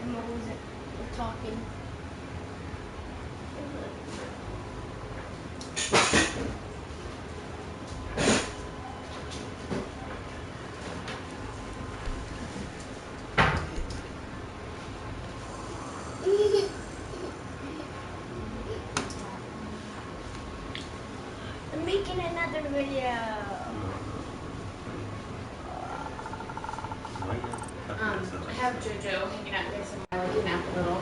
Emma wasn't talking. I'm making another video. I have JoJo hanging out there somewhere, looking at the little.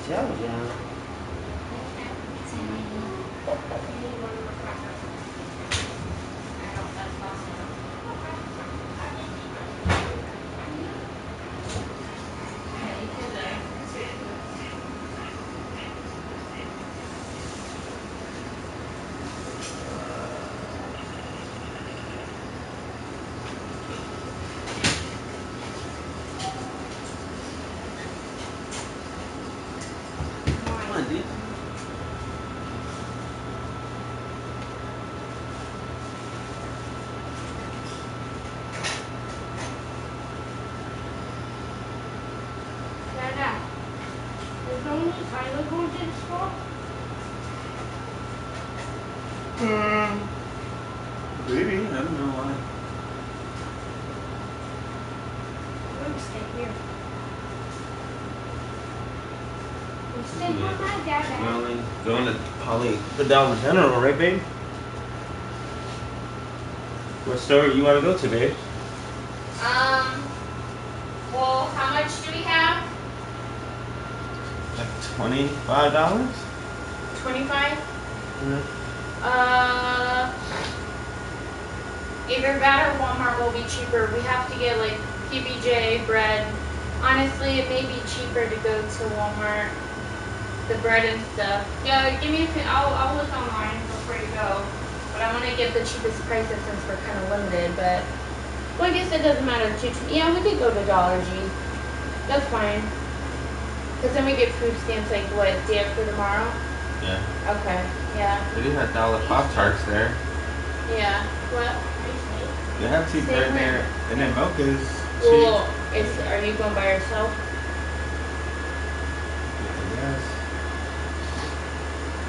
JoJo. Come on, dude. Dada, is only Tyler going to the school? Maybe, I don't know why. I'm going to stay here. I'm staying with my dad. We're only going to probably the Dollar General, right, babe? What store you want to go to, babe? Well, how much do we have? Like $25? 25? Yeah. Either that or Walmart will be cheaper. We have to get like PBJ bread. Honestly, it may be cheaper to go to Walmart. The bread and stuff. Yeah, give me a few. I'll look online before you go. But I want to get the cheapest prices since we're kind of limited. But well, I guess it doesn't matter too. Yeah, we could go to Dollar G. That's fine. Cause then we get food stamps like what, day after tomorrow? Yeah. Okay. Yeah. We do have dollar Pop-Tarts there. Yeah. What? They have cheap bread there, and then milk is cheap. Well, are you going by yourself? Yes.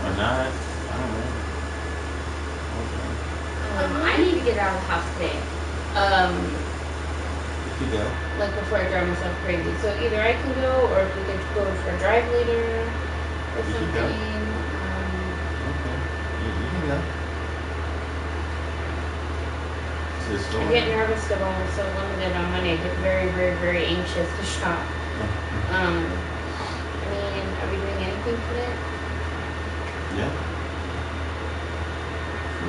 Or not. I don't know. Okay. I need to get out of the house today. You go. Like before I drive myself crazy. So either I can go, or if we could go for a drive later, or You can something. go. Okay. You can go. To the store. I get nervous though when we're so limited on money. I get very, very, very anxious to shop. I mean, are we doing anything today? Yeah.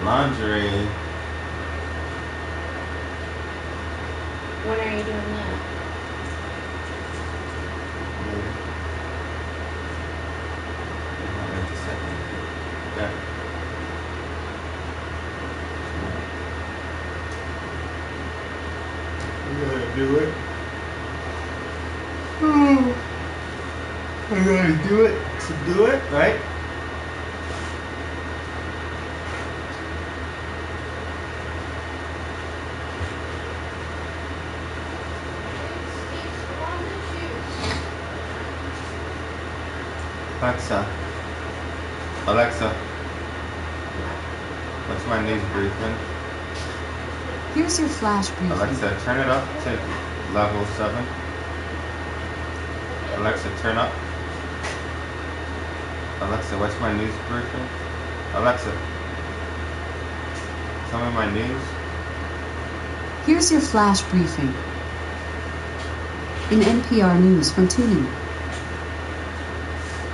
Lingerie. When are you doing that? Wait a second. Yeah. We're gonna do it. We're gonna do it to do it, right? Alexa, what's my news briefing? Here's your flash briefing. Alexa, turn it up to level 7. Alexa, turn up. Alexa, what's my news briefing? Alexa, tell me my news. Here's your flash briefing. In NPR News from Tuning.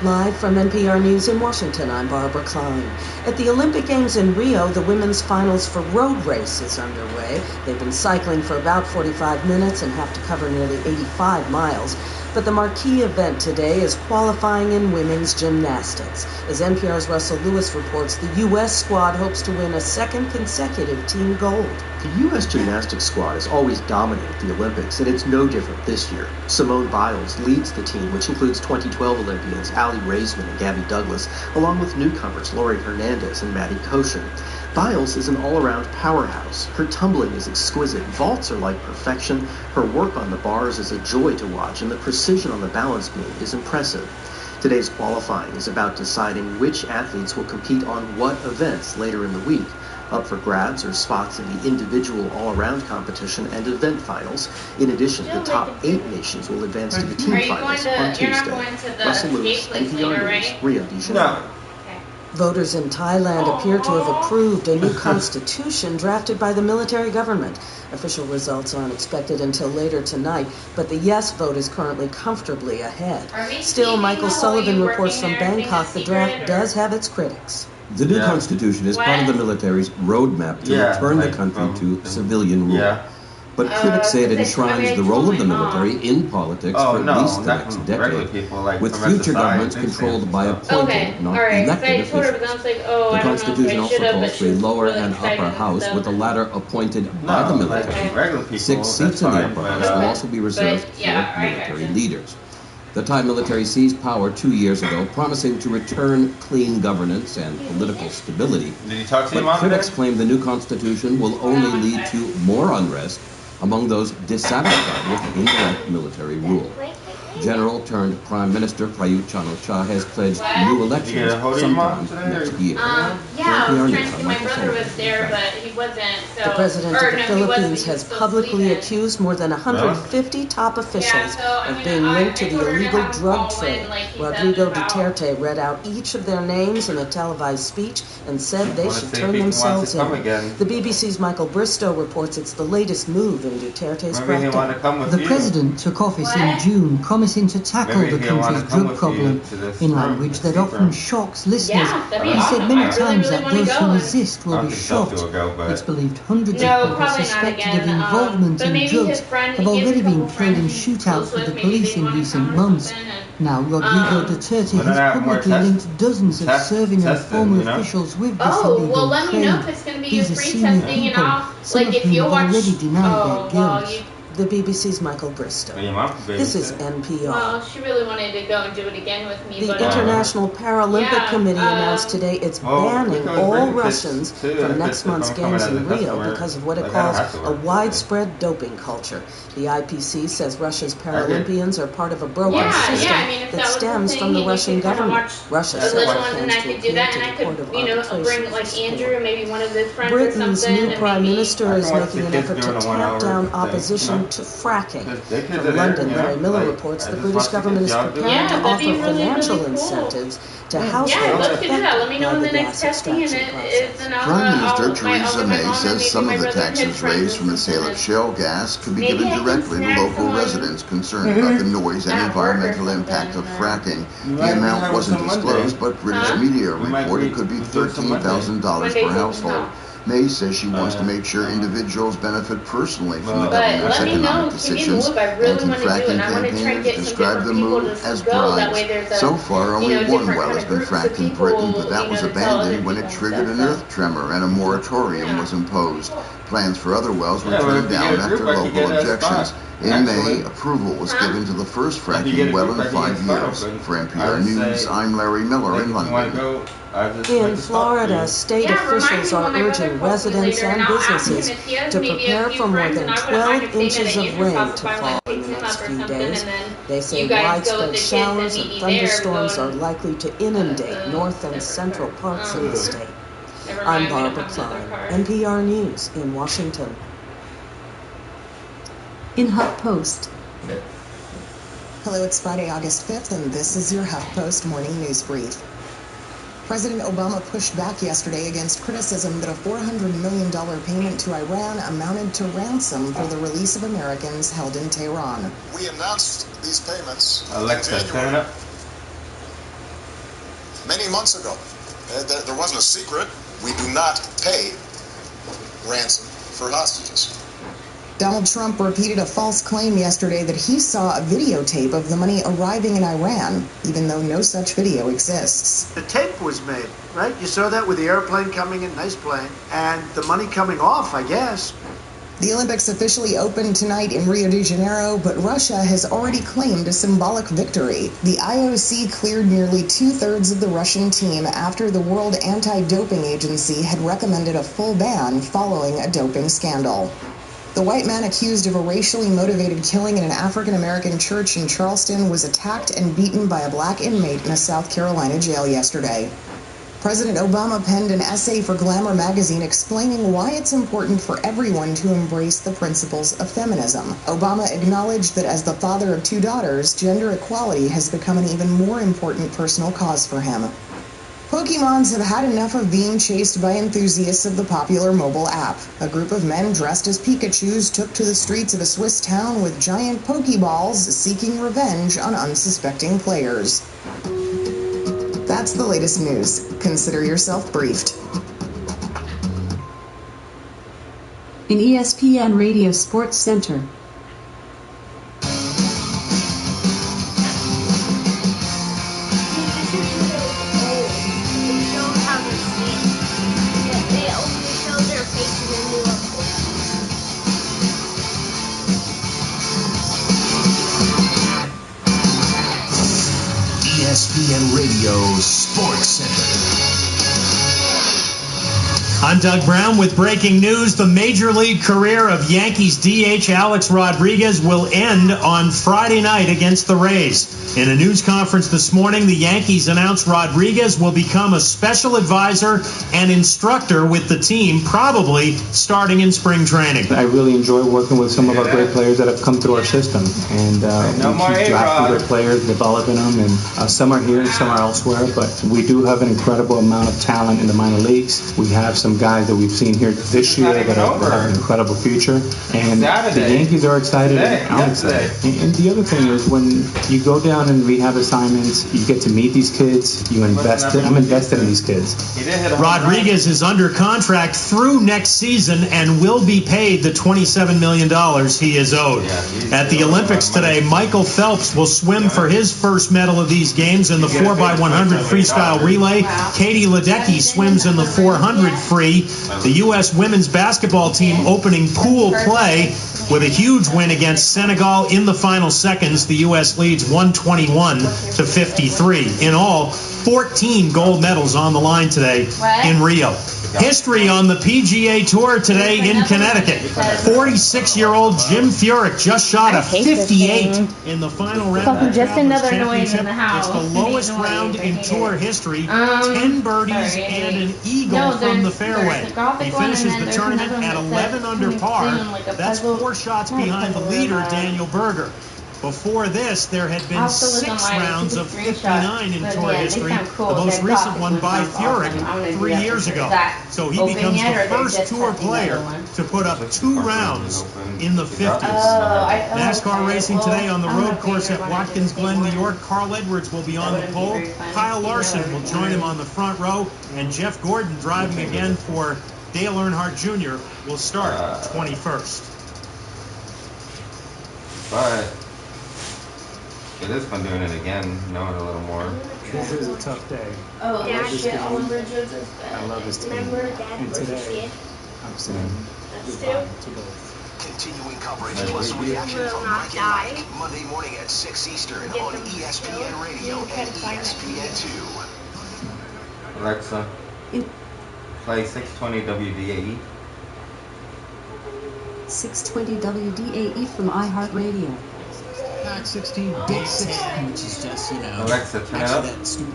Live from NPR News in Washington, I'm Barbara Klein. At the Olympic Games in Rio, the women's finals for road race is underway. They've been cycling for about 45 minutes and have to cover nearly 85 miles. But the marquee event today is qualifying in women's gymnastics. As NPR's Russell Lewis reports, the U.S. squad hopes to win a second consecutive team gold. The U.S. gymnastics squad has always dominated the Olympics, and it's no different this year. Simone Biles leads the team, which includes 2012 Olympians Aly Raisman and Gabby Douglas, along with newcomers Laurie Hernandez and Maddie Koshin. Biles is an all-around powerhouse. Her tumbling is exquisite, vaults are like perfection, her work on the bars is a joy to watch, and the precision on the balance beam is impressive. Today's qualifying is about deciding which athletes will compete on what events later in the week. Up for grabs are spots in the individual all-around competition and event finals. In addition, the top 8 nations will advance to the team finals on You're not Tuesday. going to the Russell Lewis, skate place NPR later, News, right? Rio de Janeiro. Voters in Thailand appear to have approved a new constitution drafted by the military government. Official results aren't expected until later tonight, but the yes vote is currently comfortably ahead. Still, Michael Sullivan reports from Bangkok the draft does have its critics. The new constitution is part of the military's roadmap to return the country to civilian rule. But critics say it enshrines the role of the military in politics for at least the next decade, with future governments controlled by appointed, not elected officials. The Constitution also calls for a lower and upper house, with the latter appointed by the military. 6 seats in the upper house will also be reserved for military leaders. The Thai military seized power 2 years ago, promising to return clean governance and political stability. But critics claim the new constitution will only lead to more unrest among those dissatisfied with indirect military rule. General turned Prime Minister Prayut Chan-o-cha has pledged new elections sometime next year. Yeah, I was trying to see my brother was there, but he wasn't. So, The president of the Philippines has publicly accused more than 150 top officials of being linked to the illegal drug trade. Rodrigo Duterte read out each of their names in a televised speech and said they should turn themselves in. The BBC's Michael Bristow reports it's the latest move in Duterte's crackdown. The president took office in June, promising to tackle the country's drug problem in language that often shocks listeners. He said many times that those who resist will be shot. It's believed hundreds of people suspected of involvement in drugs have already been killed in shootouts with the police in recent months. Now, Rodrigo Duterte has publicly linked dozens of serving and former officials with this illegal trade. These are senior people, some of whom have already denied their guilt. The BBC's Michael Bristow. This is NPR. Well, she really wanted to go and do it again with me. The International Paralympic Committee announced today it's banning all Russians from next month's games in Rio because of what it calls a widespread doping culture. The IPC says Russia's Paralympians are part of a broken system that stems from the Russian government. Russia said it plans to appeal to the Court of Arbitration. Britain's new Prime Minister is making an effort to tamp down opposition to fracking. From London, Larry Miller reports the British government is preparing to offer financial incentives to households affected by the gas extraction process. Prime Minister Theresa May says some of the taxes raised from the sale of shale gas could be given directly to local residents concerned about the noise and environmental impact of fracking. The amount wasn't disclosed, but British media report it could be $13,000 per household. May says she wants to make sure individuals benefit personally from the government's economic decisions. Anti-fracking campaigners describe the move as bribes. So far, only one well has been fracked in Britain, but that was abandoned when it triggered an earth tremor and a moratorium was imposed. Plans for other wells were turned down after local objections. In May, approval was given to the first fracking well in 5 years. For NPR News, I'm Larry Miller in London. In Florida, state officials are urging residents and businesses to prepare for more than 12 inches of rain to fall in the next few days. They say widespread showers and thunderstorms are likely to inundate north and central parts of the state. I'm Barbara Klein, NPR News in Washington. In HuffPost. Hello, it's Friday, August 5th, and this is your HuffPost Morning News Brief. President Obama pushed back yesterday against criticism that a $400 million payment to Iran amounted to ransom for the release of Americans held in Tehran. We announced these payments Alexa, turn it up. many months ago. There wasn't a secret. We do not pay ransom for hostages. Donald Trump repeated a false claim yesterday that he saw a videotape of the money arriving in Iran, even though no such video exists. The tape was made, right? You saw that with the airplane coming in, nice plane, and the money coming off, I guess. The Olympics officially opened tonight in Rio de Janeiro, but Russia has already claimed a symbolic victory. The IOC cleared nearly 2/3 of the Russian team after the World Anti-Doping Agency had recommended a full ban following a doping scandal. The white man accused of a racially motivated killing in an African-American church in Charleston was attacked and beaten by a black inmate in a South Carolina jail yesterday. President Obama penned an essay for Glamour magazine explaining why it's important for everyone to embrace the principles of feminism. Obama acknowledged that as the father of 2 daughters, gender equality has become an even more important personal cause for him. Pokemons have had enough of being chased by enthusiasts of the popular mobile app. A group of men dressed as Pikachus took to the streets of a Swiss town with giant Pokeballs, seeking revenge on unsuspecting players. That's the latest news. Consider yourself briefed. In ESPN Radio Sports Center. ESPN Radio Sports Center. I'm Doug Brown with breaking news. The Major League career of Yankees DH Alex Rodriguez will end on Friday night against the Rays. In a news conference this morning, the Yankees announced Rodriguez will become a special advisor and instructor with the team, probably starting in spring training. I really enjoy working with some of our great players that have come through our system. And we keep drafting great players, developing them, and some are here and some are elsewhere. But we do have an incredible amount of talent in the minor leagues. We have some guys that we've seen here this year that have an incredible future. And the Yankees are excited, and I'm excited. And the other thing is, when you go down in rehab assignments, you get to meet these kids, I'm invested in these kids. Rodriguez is under contract through next season and will be paid the $27 million he is owed. At the Olympics today, Michael Phelps will swim for his first medal of these games in the 4x100 freestyle relay. Katie Ledecky swims in the 400 free. The U.S. women's basketball team opening pool play with a huge win against Senegal in the final seconds. The U.S. leads 121-53. In all, 14 gold medals on the line today in Rio. History on the PGA Tour today in Connecticut. 46-year-old Jim Furyk just shot a 58 in the final round of the Travelers Championship. It's the lowest round in Tour history. 10 birdies and an eagle from the fairway. He finishes the tournament at 11 under par. That's 4 shots behind the leader, Daniel Berger. Before this, there had been 6 rounds of 59 in Tour history, the most recent one by Furyk 3 years ago. So he becomes the first Tour player to put up 2 rounds in the 50s. NASCAR racing today on the road course at Watkins Glen, New York. Carl Edwards will be on the pole. Kyle Larson will join him on the front row. And Jeff Gordon, driving again for Dale Earnhardt Jr., will start 21st. But it is fun doing it again, knowing a little more. This is a tough day. Oh, I love this game. I love this team. And today, I'm saying goodbye to both. Continuing coverage plus reaction from Mike and Mike, Monday morning at 6 Eastern on ESPN Radio and ESPN2. Alexa, play 620 WDAE. 620 WDAE from iHeartRadio. Pack 16, Big 16, which is just, Alexa, turn it up. That stupid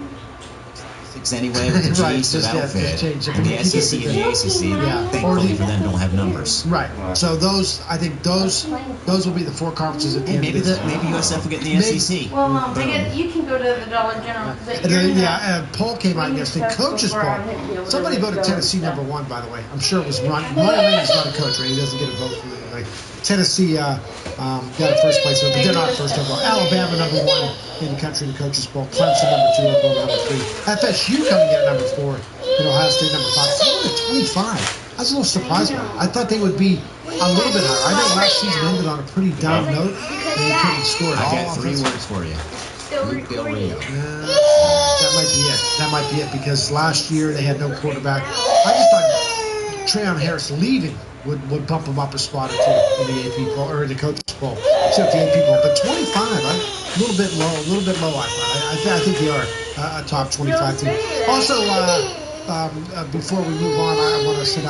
six anyway with the G, right, so that'll fit. And the SEC and the ACC, thankfully for them, don't have numbers. Right. So those, I think those will be the 4 conferences at the end of the maybe USF will get in the SEC. Well, you can go to the Dollar General. A poll came out yesterday, coaches poll. Somebody voted Tennessee #1, by the way. I'm sure it was Ron. Ronnie Reagan's not a coach, right? He doesn't get a vote for it. Tennessee got a first place vote, but they're not first overall. Alabama #1 in the country in the coaches poll. Clemson #2, Oklahoma #3. FSU coming in at #4, and Ohio State #5. Florida 25. I was a little surprised by that. I thought they would be a little bit higher. I know last season ended on a pretty down note, and they couldn't score at all. I got 3 words for you. Luke Del Rio. That might be it. That might be it, because last year they had no quarterback. I just thought Treon Harris leaving would bump them up a spot or two in the AP poll or the coaches poll, except the AP poll. But 25, a little bit low. I thought. I think they are a top 25 team. Also, before we move on, I want to send out